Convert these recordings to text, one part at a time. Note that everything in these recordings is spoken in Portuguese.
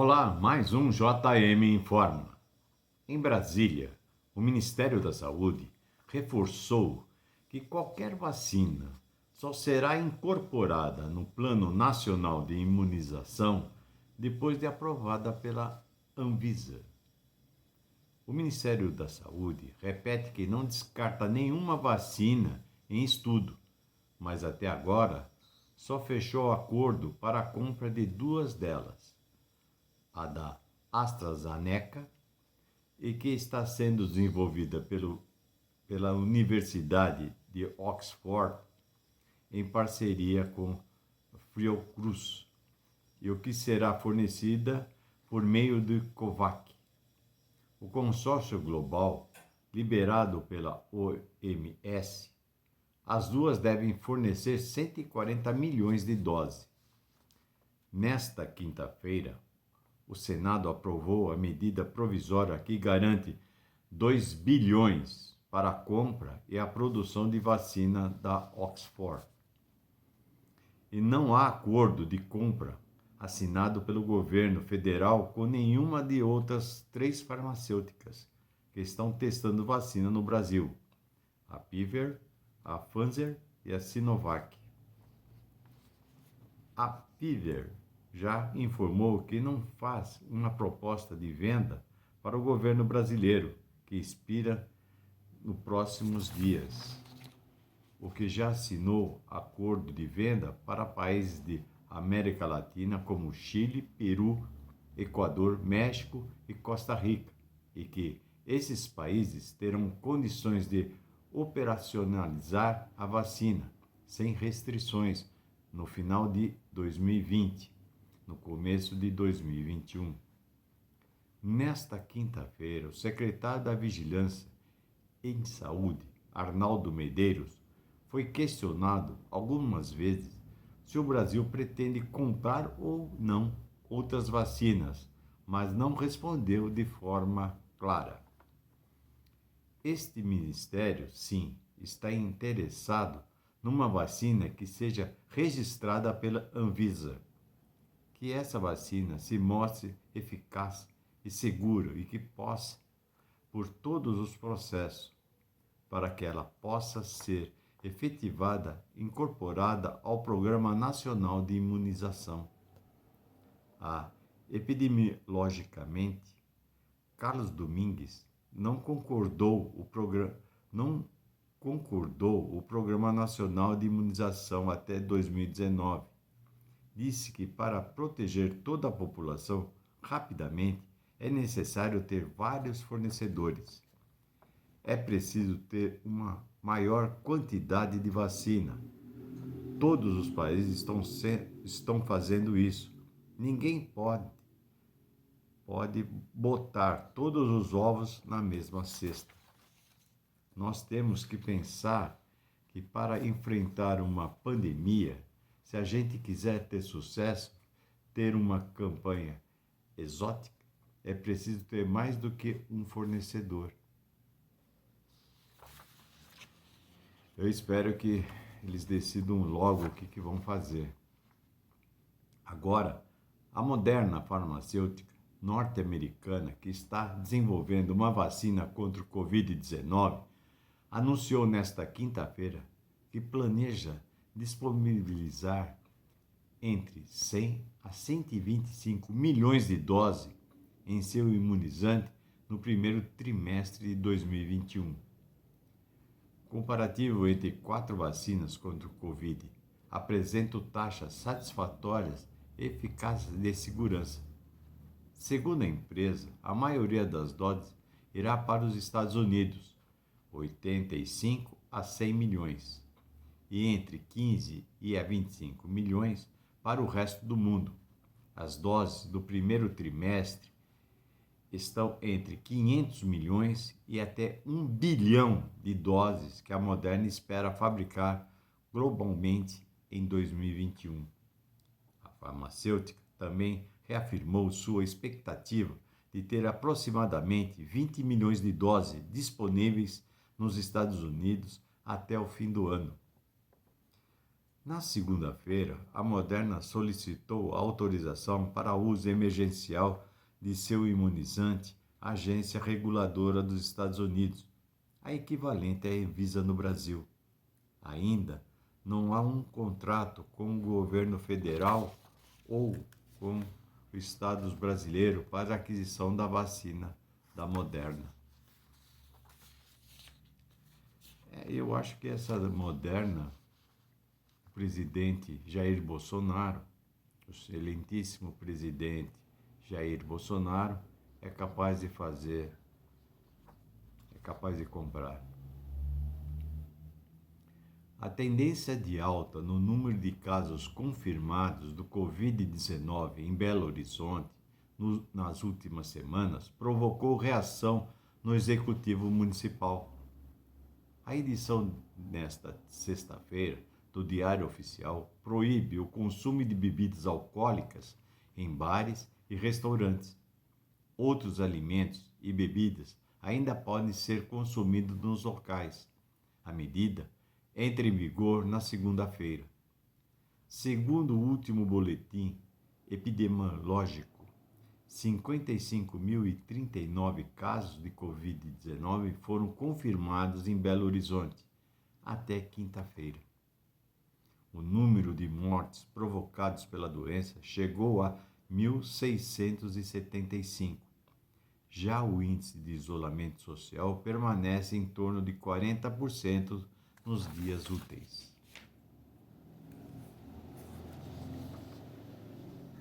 Olá, mais um JM Informa. Em Brasília, o Ministério da Saúde reforçou que qualquer vacina só será incorporada no Plano Nacional de Imunização depois de aprovada pela Anvisa. O Ministério da Saúde repete que não descarta nenhuma vacina em estudo, mas até agora só fechou acordo para a compra de duas delas, a da AstraZeneca, e que está sendo desenvolvida pela Universidade de Oxford em parceria com Fiocruz, e o que será fornecida por meio de COVAX. O consórcio global, liberado pela OMS, as duas devem fornecer 140 milhões de doses. Nesta quinta-feira, o Senado aprovou a medida provisória que garante 2 bilhões para a compra e a produção de vacina da Oxford. E não há acordo de compra assinado pelo governo federal com nenhuma de outras 3 farmacêuticas que estão testando vacina no Brasil: a Pfizer, a Pfizer e a Sinovac. A Pfizer já informou que não faz uma proposta de venda para o governo brasileiro, que expira nos próximos dias, o que já assinou acordo de venda para países de América Latina como Chile, Peru, Equador, México e Costa Rica, e que esses países terão condições de operacionalizar a vacina sem restrições no final de 2020, no começo de 2021. Nesta quinta-feira, o secretário da Vigilância em Saúde, Arnaldo Medeiros, foi questionado algumas vezes se o Brasil pretende comprar ou não outras vacinas, mas não respondeu de forma clara. Este ministério, sim, está interessado numa vacina que seja registrada pela Anvisa, que essa vacina se mostre eficaz e segura e que possa, por todos os processos, para que ela possa ser efetivada, incorporada ao Programa Nacional de Imunização. Epidemiologicamente, Carlos Domingues não concordou o Programa Nacional de Imunização até 2019. Disse que para proteger toda a população rapidamente é necessário ter vários fornecedores. É preciso ter uma maior quantidade de vacina. Todos os países estão fazendo isso. Ninguém pode botar todos os ovos na mesma cesta. Nós temos que pensar que para enfrentar uma pandemia, se a gente quiser ter sucesso, ter uma campanha exótica, é preciso ter mais do que um fornecedor. Eu espero que eles decidam logo o que vão fazer. Agora, a Moderna farmacêutica norte-americana, que está desenvolvendo uma vacina contra o Covid-19, anunciou nesta quinta-feira que planeja disponibilizar entre 100 a 125 milhões de doses em seu imunizante no primeiro trimestre de 2021. Comparativo entre 4 vacinas contra o Covid apresenta taxas satisfatórias e eficazes de segurança. Segundo a empresa, a maioria das doses irá para os Estados Unidos, 85 a 100 milhões, e entre 15 e 25 milhões para o resto do mundo. As doses do primeiro trimestre estão entre 500 milhões e até 1 bilhão de doses que a Moderna espera fabricar globalmente em 2021. A farmacêutica também reafirmou sua expectativa de ter aproximadamente 20 milhões de doses disponíveis nos Estados Unidos até o fim do ano. Na segunda-feira, a Moderna solicitou autorização para uso emergencial de seu imunizante à Agência Reguladora dos Estados Unidos, a equivalente à Anvisa no Brasil. Ainda não há um contrato com o governo federal ou com os estados brasileiros para a aquisição da vacina da Moderna. Eu acho que essa Moderna, o presidente Jair Bolsonaro, o excelentíssimo presidente Jair Bolsonaro, é capaz de fazer, é capaz de comprar. A tendência de alta no número de casos confirmados do Covid-19 em Belo Horizonte nas últimas semanas provocou reação no Executivo Municipal. A edição nesta sexta-feira do Diário Oficial proíbe o consumo de bebidas alcoólicas em bares e restaurantes. Outros alimentos e bebidas ainda podem ser consumidos nos locais. A medida entra em vigor na segunda-feira. Segundo o último boletim epidemiológico, 55.039 casos de Covid-19 foram confirmados em Belo Horizonte até quinta-feira. O número de mortes provocadas pela doença chegou a 1.675. Já o índice de isolamento social permanece em torno de 40% nos dias úteis.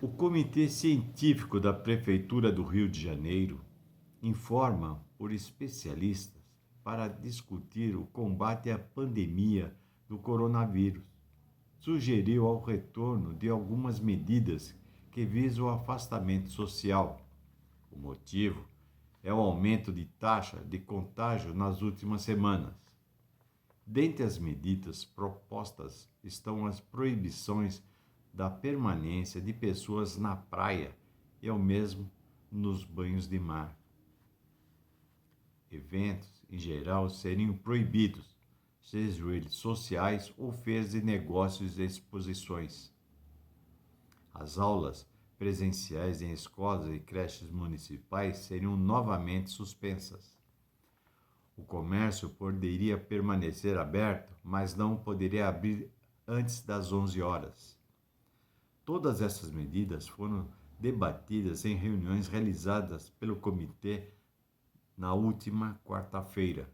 O Comitê Científico da Prefeitura do Rio de Janeiro informa por especialistas para discutir o combate à pandemia do coronavírus. Sugeriu ao retorno de algumas medidas que visam o afastamento social. O motivo é o aumento de taxa de contágio nas últimas semanas. Dentre as medidas propostas estão as proibições da permanência de pessoas na praia e ao mesmo nos banhos de mar. Eventos, em geral, seriam proibidos, sejam eles sociais ou feiras de negócios e exposições. As aulas presenciais em escolas e creches municipais seriam novamente suspensas. O comércio poderia permanecer aberto, mas não poderia abrir antes das 11 horas. Todas essas medidas foram debatidas em reuniões realizadas pelo comitê na última quarta-feira.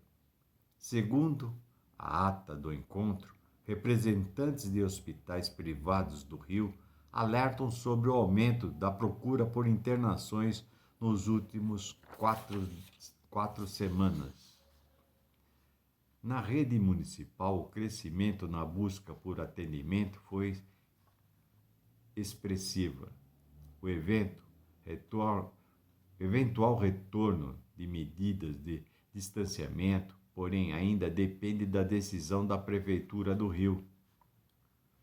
Segundo a ata do encontro, representantes de hospitais privados do Rio alertam sobre o aumento da procura por internações nos últimos quatro semanas. Na rede municipal, o crescimento na busca por atendimento foi expressiva. O eventual retorno de medidas de distanciamento, porém, ainda depende da decisão da Prefeitura do Rio.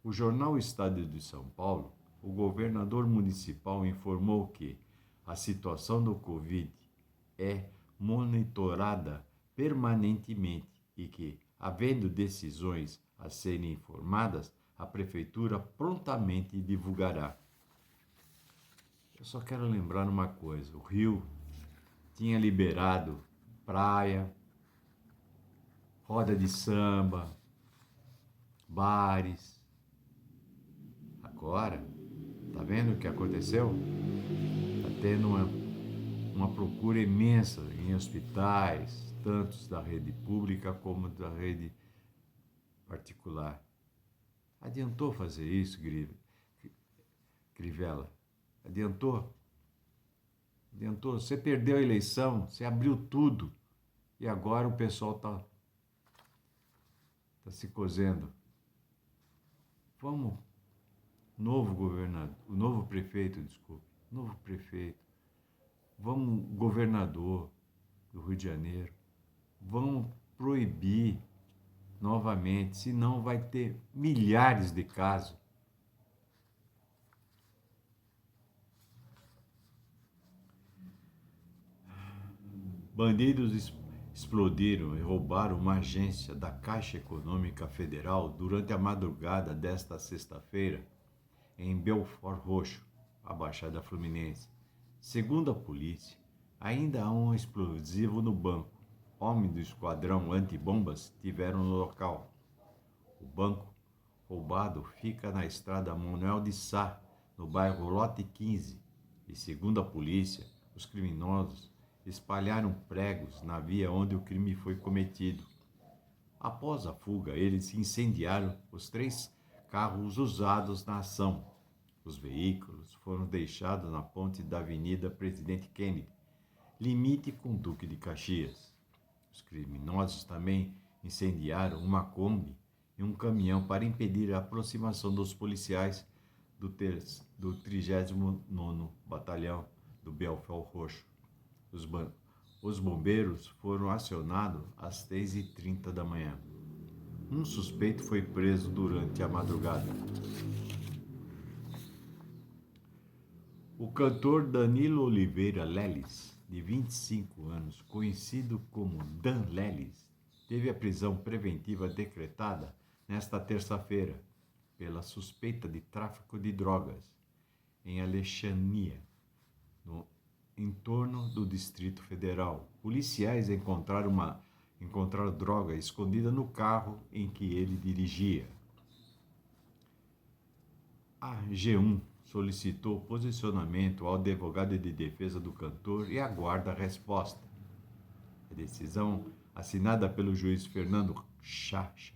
O jornal Estado de São Paulo, o governador municipal informou que a situação do Covid é monitorada permanentemente e que, havendo decisões a serem informadas, a Prefeitura prontamente divulgará. Eu só quero lembrar uma coisa: o Rio tinha liberado praia, roda de samba, bares. Agora, tá vendo o que aconteceu? Tá tendo uma procura imensa em hospitais, tanto da rede pública como da rede particular. Adiantou fazer isso, Crivella? Adiantou? Você perdeu a eleição, você abriu tudo e agora o pessoal tá se cozendo. Vamos, novo prefeito, vamos, governador do Rio de Janeiro, vamos proibir novamente, senão vai ter milhares de casos. Bandidos explodiram e roubaram uma agência da Caixa Econômica Federal durante a madrugada desta sexta-feira em Belford Roxo, a Baixada Fluminense. Segundo a polícia, ainda há um explosivo no banco. Homens do esquadrão antibombas estiveram no local. O banco roubado fica na estrada Manuel de Sá, no bairro Lote 15, e segundo a polícia, os criminosos espalharam pregos na via onde o crime foi cometido. Após a fuga, eles incendiaram os 3 carros usados na ação. Os veículos foram deixados na ponte da Avenida Presidente Kennedy, limite com Duque de Caxias. Os criminosos também incendiaram uma Kombi e um caminhão para impedir a aproximação dos policiais do 39º Batalhão do Belford Roxo. Os bombeiros foram acionados às 6h30 da manhã. Um suspeito foi preso durante a madrugada. O cantor Danilo Oliveira Leles, de 25 anos, conhecido como Dan Leles, teve a prisão preventiva decretada nesta terça-feira pela suspeita de tráfico de drogas em Alexandria, no entorno do Distrito Federal. Policiais encontraram droga escondida no carro em que ele dirigia. A G1 solicitou posicionamento ao advogado de defesa do cantor e aguarda a resposta. A decisão, assinada pelo juiz Fernando Chacha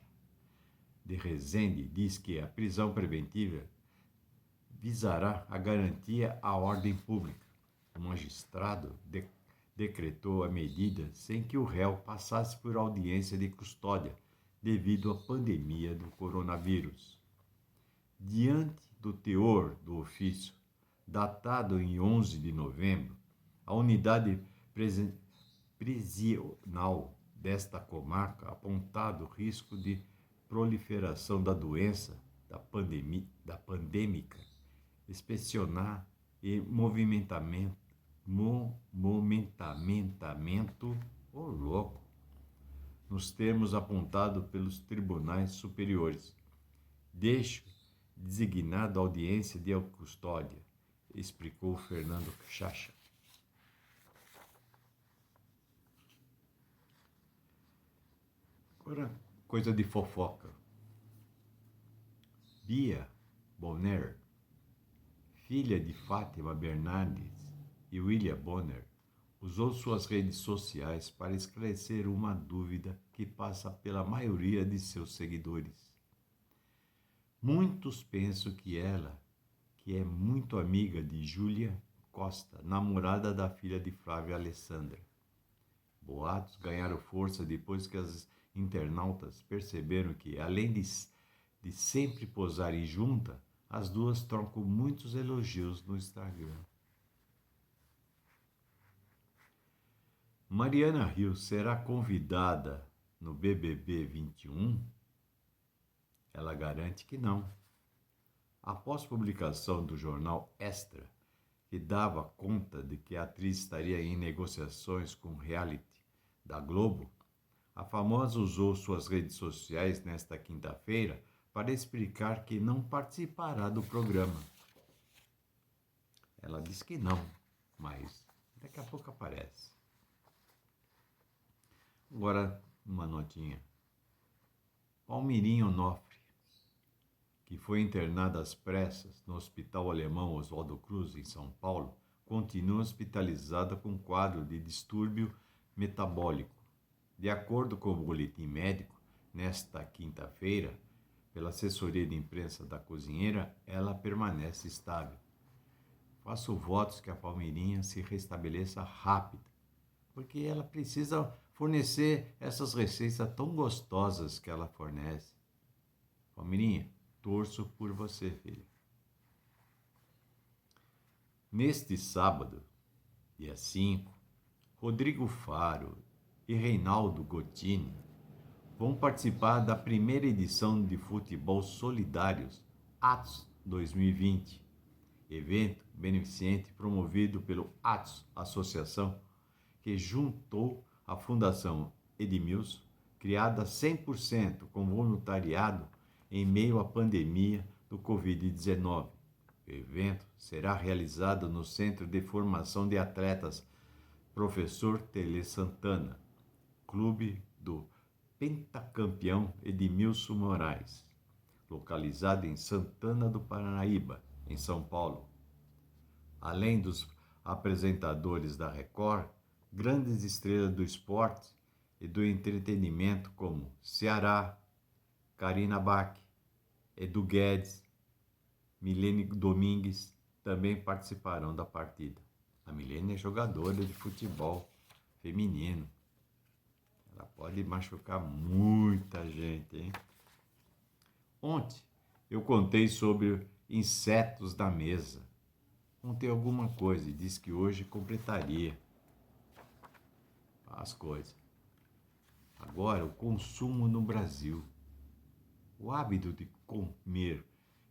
de Rezende, diz que a prisão preventiva visará a garantia à ordem pública. O magistrado decretou a medida sem que o réu passasse por audiência de custódia devido à pandemia do coronavírus. Diante do teor do ofício, datado em 11 de novembro, a unidade prisional desta comarca apontado o risco de proliferação da doença, da pandêmica, inspecionar e movimentamento, nos termos apontados pelos tribunais superiores. Deixo designado audiência de custódia, explicou Fernando Chacha. Agora, coisa de fofoca. Bia Bonner, filha de Fátima Bernardes e William Bonner, usou suas redes sociais para esclarecer uma dúvida que passa pela maioria de seus seguidores. Muitos pensam que ela, que é muito amiga de Júlia Costa, namorada da filha de Flávia Alessandra. Boatos ganharam força depois que as internautas perceberam que, além de sempre posarem juntas, as duas trocam muitos elogios no Instagram. Mariana Rios será convidada no BBB 21? Ela garante que não. Após publicação do jornal Extra, que dava conta de que a atriz estaria em negociações com o reality da Globo, a famosa usou suas redes sociais nesta quinta-feira para explicar que não participará do programa. Ela diz que não, mas daqui a pouco aparece. Agora, uma notinha. Palmirinho Onofre, que foi internada às pressas no Hospital Alemão Oswaldo Cruz, em São Paulo, continua hospitalizada com quadro de distúrbio metabólico. De acordo com o boletim médico, nesta quinta-feira, pela assessoria de imprensa da cozinheira, ela permanece estável. Faço votos que a Palmeirinha se restabeleça rápido, porque ela precisa fornecer essas receitas tão gostosas que ela fornece. Palmeirinha, torço por você, filha. Neste sábado, dia 5, Rodrigo Faro e Reinaldo Gottini vão participar da primeira edição de Futebol Solidários, Atos 2020, evento beneficente promovido pelo Atos Associação, que juntou a Fundação Edmilson, criada 100% com voluntariado em meio à pandemia do Covid-19. O evento será realizado no Centro de Formação de Atletas Professor Tele Santana, clube do pentacampeão Edmilson Moraes, localizado em Santana do Parnaíba, em São Paulo. Além dos apresentadores da Record, grandes estrelas do esporte e do entretenimento como Ceará, Karina Bach, Edu Guedes, Milene Domingues também participarão da partida. A Milene é jogadora de futebol feminino. Ela pode machucar muita gente, hein? Ontem eu contei sobre insetos da mesa. Contei alguma coisa e disse que hoje completaria as coisas. Agora, o consumo no Brasil. O hábito de comer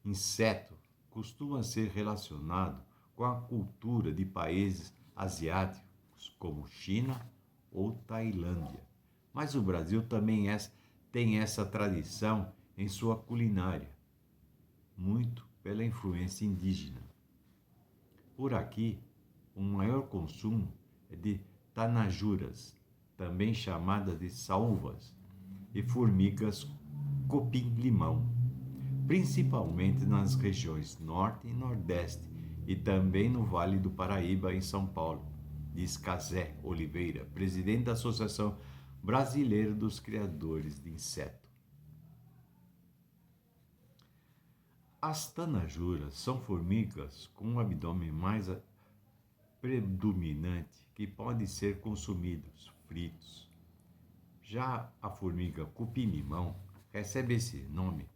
inseto costuma ser relacionado com a cultura de países asiáticos, como China ou Tailândia. Mas o Brasil também tem essa tradição em sua culinária, muito pela influência indígena. Por aqui, o maior consumo é de tanajuras, também chamadas de saúvas, e formigas cupim-limão, principalmente nas regiões Norte e Nordeste e também no Vale do Paraíba, em São Paulo, diz Cazé Oliveira, presidente da Associação Brasileira dos Criadores de Insetos. As tanajuras são formigas com um abdômen mais predominante que podem ser consumidos fritos. Já a formiga cupim-limão recebe esse nome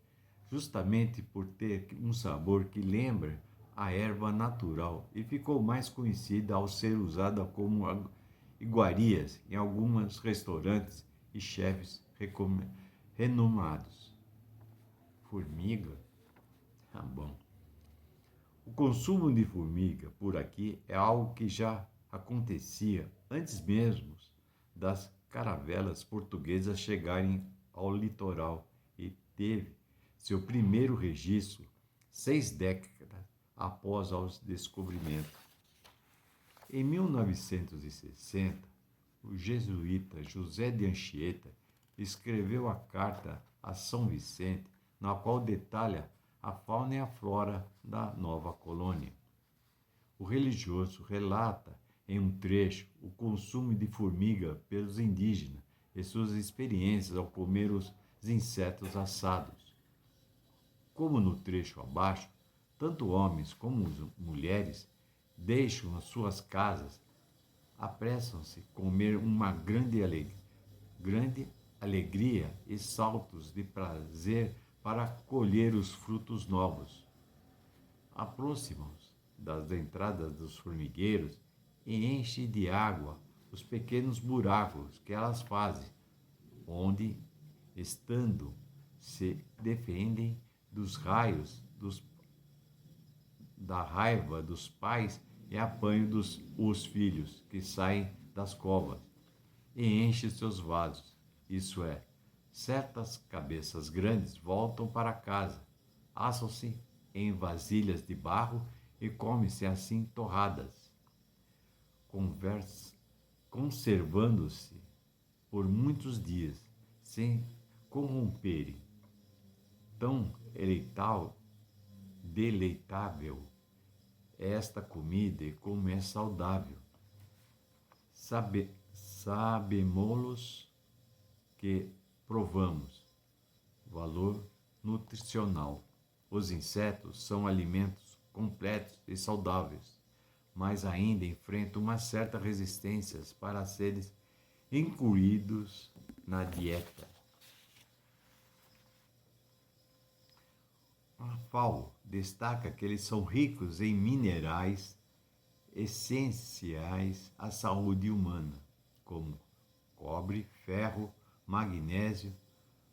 justamente por ter um sabor que lembra a erva natural e ficou mais conhecida ao ser usada como iguarias em alguns restaurantes e chefes renomados. Formiga? Tá bom. O consumo de formiga por aqui é algo que já acontecia antes mesmo das caravelas portuguesas chegarem ao litoral e teve seu primeiro registro 6 décadas após o descobrimento. Em 1960, o jesuíta José de Anchieta escreveu a Carta a São Vicente, na qual detalha a fauna e a flora da nova colônia. O religioso relata em um trecho o consumo de formiga pelos indígenas e suas experiências ao comer os insetos assados. Como no trecho abaixo, tanto homens como mulheres deixam as suas casas, apressam-se comer uma grande alegria e saltos de prazer para colher os frutos novos. Aproximam-se das entradas dos formigueiros e enchem de água os pequenos buracos que elas fazem, onde, estando, se defendem dos raios da raiva dos pais e apanham os filhos que saem das covas e enchem seus vasos. Isso é, certas cabeças grandes voltam para casa, assam-se em vasilhas de barro e comem-se assim torradas, conservando-se por muitos dias, sem corromperem. Tão deleitável é esta comida e como é saudável. Sabemos que provamos valor nutricional. Os insetos são alimentos completos e saudáveis, mas ainda enfrentam uma certa resistência para serem incluídos na dieta. A FAO destaca que eles são ricos em minerais essenciais à saúde humana, como cobre, ferro, magnésio,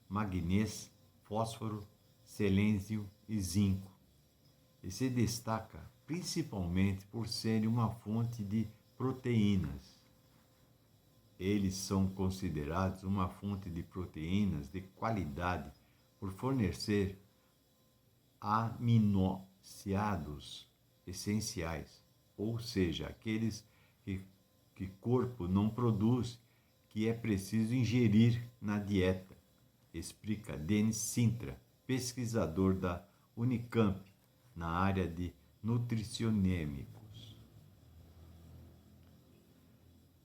manganês, fósforo, selênio e zinco. E se destaca principalmente por serem uma fonte de proteínas. Eles são considerados uma fonte de proteínas de qualidade por fornecer aminoácidos essenciais, ou seja, aqueles que corpo não produz, que é preciso ingerir na dieta, explica Denis Sintra, pesquisador da Unicamp na área de nutricionêmicos.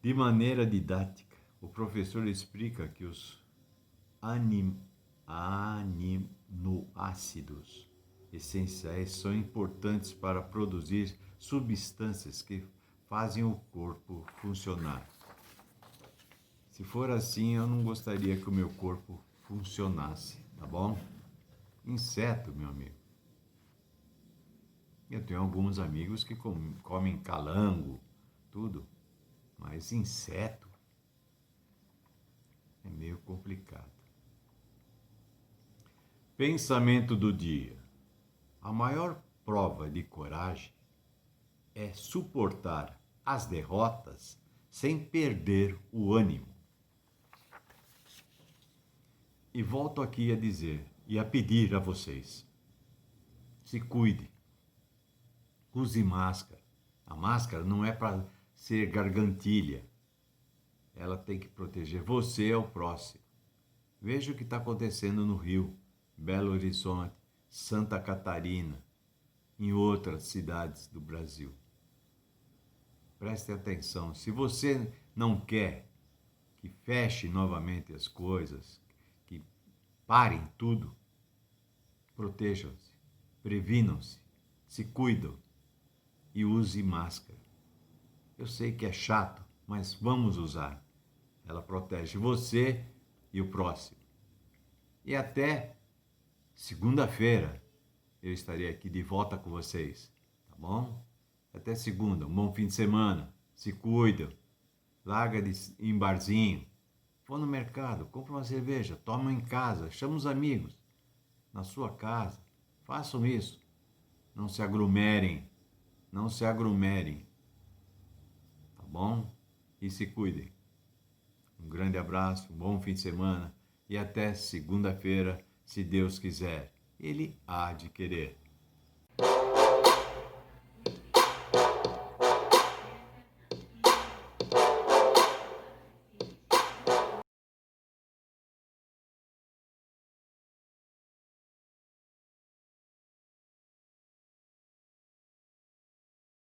De maneira didática, o professor explica que os aminoácidos essenciais são importantes para produzir substâncias que fazem o corpo funcionar. Se for assim, eu não gostaria que o meu corpo funcionasse, tá bom? Inseto, meu amigo. Eu tenho alguns amigos que comem calango, tudo, mas inseto é meio complicado. Pensamento do dia. A maior prova de coragem é suportar as derrotas sem perder o ânimo. E volto aqui a dizer e a pedir a vocês: se cuide, use máscara. A máscara não é para ser gargantilha, ela tem que proteger você e o próximo. Veja o que está acontecendo no Rio, Belo Horizonte, Santa Catarina, em outras cidades do Brasil. Preste atenção, se você não quer que feche novamente as coisas, que parem tudo, protejam-se, previnam-se, se cuidam e use máscara. Eu sei que é chato, mas vamos usar. Ela protege você e o próximo. E até segunda-feira eu estarei aqui de volta com vocês, tá bom? Até segunda, um bom fim de semana. Se cuidam, larga de ir em barzinho. Vão no mercado, compra uma cerveja, toma em casa, chama os amigos na sua casa. Façam isso. Não se aglomerem, não se aglomerem, tá bom? E se cuidem. Um grande abraço, um bom fim de semana e até segunda-feira, se Deus quiser. Ele há de querer.